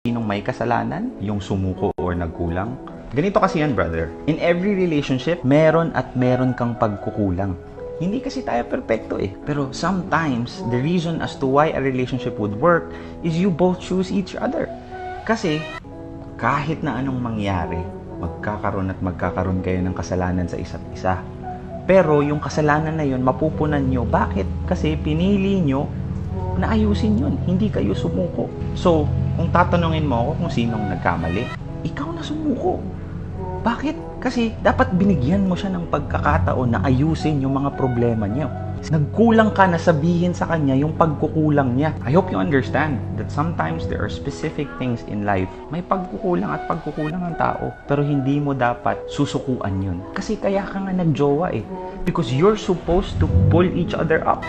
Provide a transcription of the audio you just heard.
sinong may kasalanan, yung sumuko or nagkulang. Ganito kasi yan, brother. In every relationship, meron at meron kang pagkukulang. Hindi kasi tayo perfecto eh. Pero sometimes, the reason as to why a relationship would work is you both choose each other. Kasi, kahit na anong mangyari, magkakaroon kayo ng kasalanan sa isa't isa. Pero yung kasalanan na yun, mapupunan nyo. Bakit? Kasi pinili nyo na ayusin yun. Hindi kayo sumuko. So, kung tatanungin mo ako kung sinong nagkamali, ikaw na sumuko. Bakit? Kasi dapat binigyan mo siya ng pagkakataon na ayusin yung mga problema niya. Nagkulang ka na sabihin sa kanya yung pagkukulang niya. I hope you understand that sometimes there are specific things in life. May pagkukulang at pagkukulang ng tao. Pero hindi mo dapat susukuan yun. Kasi kaya ka nga nagjowa eh. Because you're supposed to pull each other up.